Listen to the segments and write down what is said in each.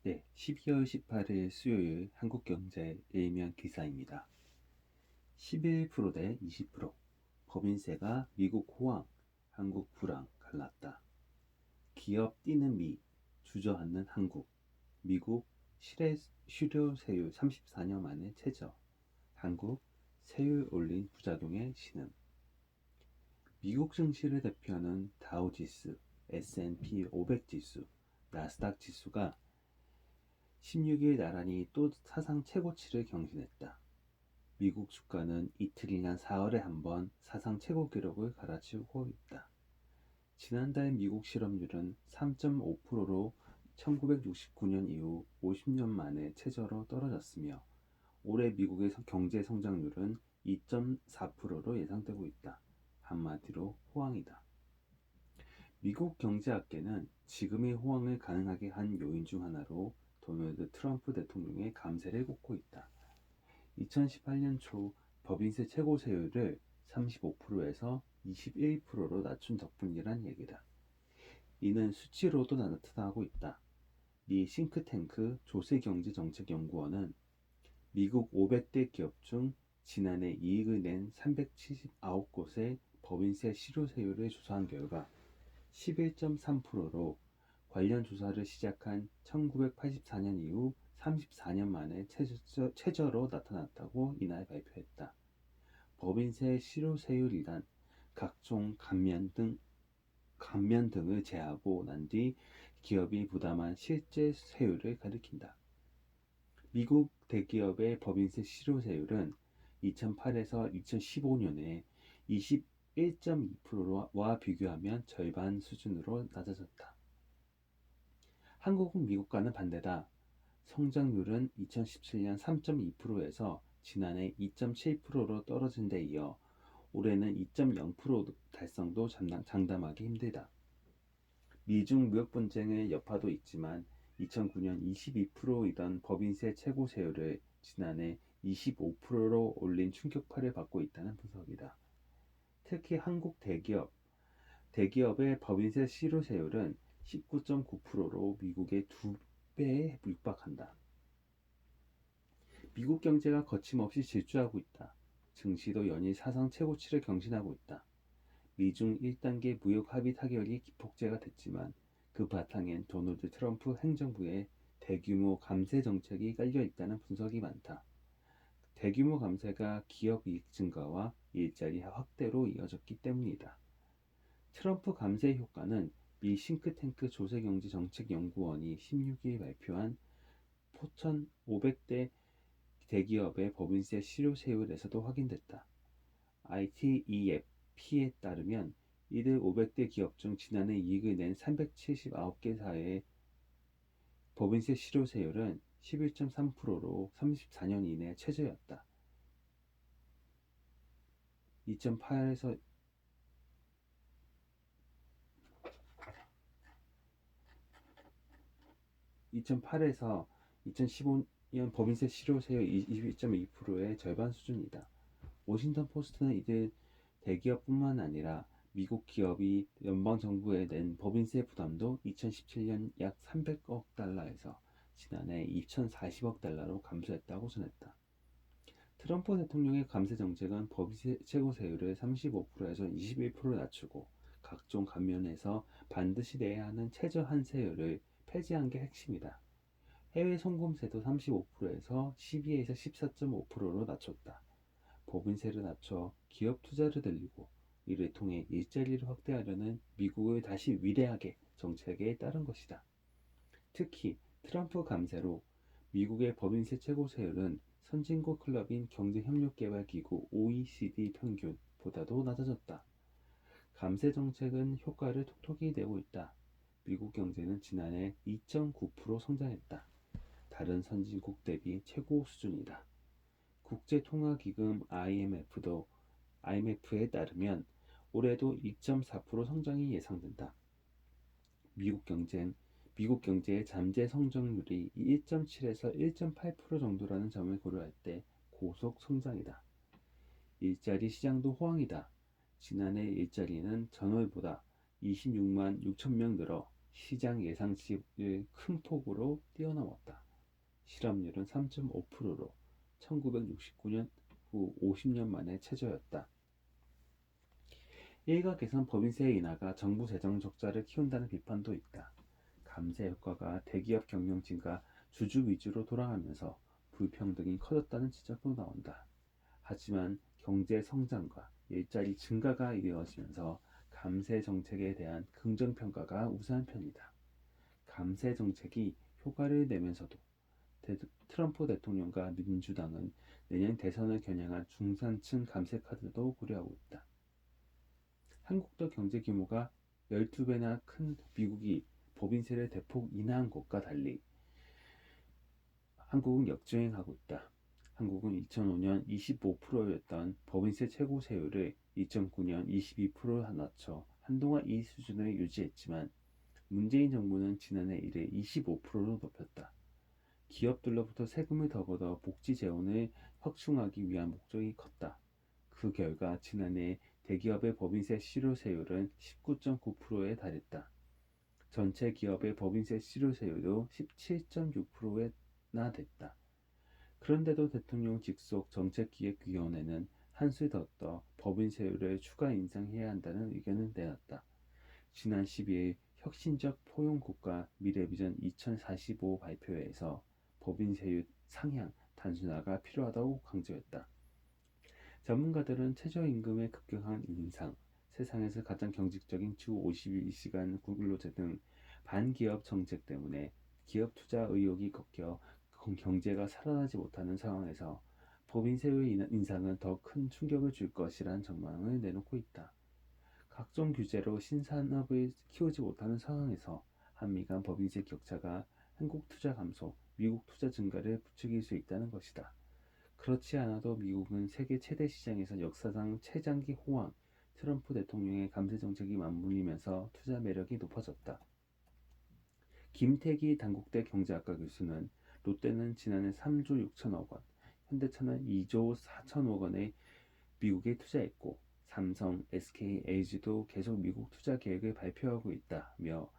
네, 12월 18일 수요일 한국경제 일면 기사입니다. 11% 대 20%, 법인세가 미국 호황, 한국 불황 갈랐다. 기업 뛰는 미, 주저앉는 한국, 미국 실효세율 34년 만에 최저, 한국 세율 올린 부작용의 신음. 미국 증시를 대표하는 다우지수, S&P 500 지수, 나스닥 지수가 16일 나란히 또 사상 최고치를 경신했다. 미국 주가는 이틀이나 4월에 한 번 사상 최고 기록을 갈아치우고 있다. 지난달 미국 실업률은 3.5%로 1969년 이후 50년 만에 최저로 떨어졌으며 올해 미국의 경제 성장률은 2.4%로 예상되고 있다. 한마디로 호황이다. 미국 경제학계는 지금의 호황을 가능하게 한 요인 중 하나로 도널드 트럼프 대통령의 감세를 꼽고 있다. 2018년 초 법인세 최고 세율을 35%에서 21%로 낮춘 덕분이란 얘기다. 이는 수치로도 나타나고 있다. 미 싱크탱크 조세경제정책연구원은 미국 500대 기업 중 지난해 이익을 낸 379곳의 법인세 실효세율을 조사한 결과 11.3%로 관련 조사를 시작한 1984년 이후 34년 만에 최저로 나타났다고 이날 발표했다. 법인세 실효세율이란 각종 감면 등을 제하고 난 뒤 기업이 부담한 실제 세율을 가리킨다. 미국 대기업의 법인세 실효세율은 2008에서 2015년에 21.2%와 비교하면 절반 수준으로 낮아졌다. 한국은 미국과는 반대다. 성장률은 2017년 3.2%에서 지난해 2.7%로 떨어진 데 이어 올해는 2.0% 달성도 장담하기 힘들다. 미중 무역 분쟁의 여파도 있지만 2009년 22%이던 법인세 최고 세율을 지난해 25%로 올린 충격파를 받고 있다는 분석이다. 특히 한국 대기업의 법인세 실효세율은 19.9%로 미국의 2배에 육박한다. 미국 경제가 거침없이 질주하고 있다. 증시도 연일 사상 최고치를 경신하고 있다. 미중 1단계 무역 합의 타결이 기폭제가 됐지만 그 바탕엔 도널드 트럼프 행정부의 대규모 감세 정책이 깔려 있다는 분석이 많다. 대규모 감세가 기업 이익 증가와 일자리 확대로 이어졌기 때문이다. 트럼프 감세 효과는 미 싱크탱크 조세경제정책연구원이 16일 발표한 포천 500대 대기업의 법인세 실효세율에서도 확인됐다. ITEFP에 따르면 이들 500대 기업 중 지난해 이익을 낸 379개사의 법인세 실효세율은 11.3%로 34년 이내 최저였다. 2008에서 2015년 법인세 실효세율 22.2%의 절반 수준이다. 워싱턴 포스트는 이들 대기업뿐만 아니라 미국 기업이 연방정부에 낸 법인세 부담도 2017년 약 300억 달러에서 지난해 2040억 달러로 감소했다고 전했다. 트럼프 대통령의 감세 정책은 법인세 최고세율을 35%에서 21%로 낮추고 각종 감면에서 반드시 내야 하는 최저 한세율을 폐지한 게 핵심이다. 해외 송금세도 35%에서 12에서 14.5%로 낮췄다. 법인세를 낮춰 기업 투자를 늘리고 이를 통해 일자리를 확대하려는 미국의 다시 위대하게 정책에 따른 것이다. 특히 트럼프 감세로 미국의 법인세 최고세율은 선진국 클럽인 경제협력개발기구 OECD 평균보다도 낮아졌다. 감세 정책은 효과를 톡톡히 내고 있다. 미국 경제는 지난해 2.9% 성장했다. 다른 선진국 대비 최고 수준이다. 국제통화기금 IMF에 따르면 올해도 2.4% 성장이 예상된다. 미국 경제의 잠재 성장률이 1.7에서 1.8% 정도라는 점을 고려할 때 고속 성장이다. 일자리 시장도 호황이다. 지난해 일자리는 전월보다 26만 6천 명 늘어 시장 예상치를 큰 폭으로 뛰어넘었다. 실업률은 3.5%로 1969년 후 50년 만에 최저였다. 일각에선 법인세 인하가 정부 재정 적자를 키운다는 비판도 있다. 감세 효과가 대기업 경영진과 주주 위주로 돌아가면서 불평등이 커졌다는 지적도 나온다. 하지만 경제 성장과 일자리 증가가 이루어지면서 감세 정책에 대한 긍정 평가가 우세한 편이다. 감세 정책이 효과를 내면서도 트럼프 대통령과 민주당은 내년 대선을 겨냥한 중산층 감세 카드도 고려하고 있다. 한국도 경제 규모가 12배나 큰 미국이 법인세를 대폭 인하한 것과 달리 한국은 역주행하고 있다. 한국은 2005년 25%였던 법인세 최고 세율을 2009년 22%로 낮춰 한동안 이 수준을 유지했지만 문재인 정부는 지난해 이래 25%로 높였다. 기업들로부터 세금을 더 걷어 복지 재원을 확충하기 위한 목적이 컸다. 그 결과 지난해 대기업의 법인세 실효세율은 19.9%에 달했다. 전체 기업의 법인세 실효세율도 17.6%나 됐다. 그런데도 대통령 직속 정책기획위원회는 한술 더 떠 법인세율을 추가 인상해야 한다는 의견을 내놨다. 지난 12일 혁신적 포용국가 미래비전 2045 발표회에서 법인세율 상향 단순화가 필요하다고 강조했다. 전문가들은 최저임금의 급격한 인상, 세상에서 가장 경직적인 주 52시간 근로제 등 반기업 정책 때문에 기업 투자 의욕이 꺾여 경제가 살아나지 못하는 상황에서 법인세율 인상은 더 큰 충격을 줄 것이란 전망을 내놓고 있다. 각종 규제로 신산업을 키우지 못하는 상황에서 한미 간 법인세 격차가 한국 투자 감소, 미국 투자 증가를 부추길 수 있다는 것이다. 그렇지 않아도 미국은 세계 최대 시장에서 역사상 최장기 호황, 트럼프 대통령의 감세 정책이 맞물리면서 투자 매력이 높아졌다. 김태기 단국대 경제학과 교수는 롯데는 지난해 3조 6천억 원, 현대차는 2조 4천억 원의 미국에 투자했고 삼성, SK, LG도 계속 미국 투자 계획을 발표하고 있다며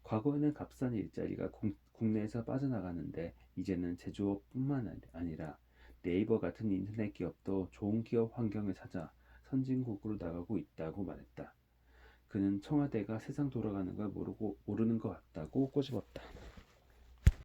과거에는 값싼 일자리가 국내에서 빠져나가는데 이제는 제조업뿐만 아니라 네이버 같은 인터넷 기업도 좋은 기업 환경을 찾아 선진국으로 나가고 있다고 말했다. 그는 청와대가 세상 돌아가는 걸 모르는 것 같다고 꼬집었다.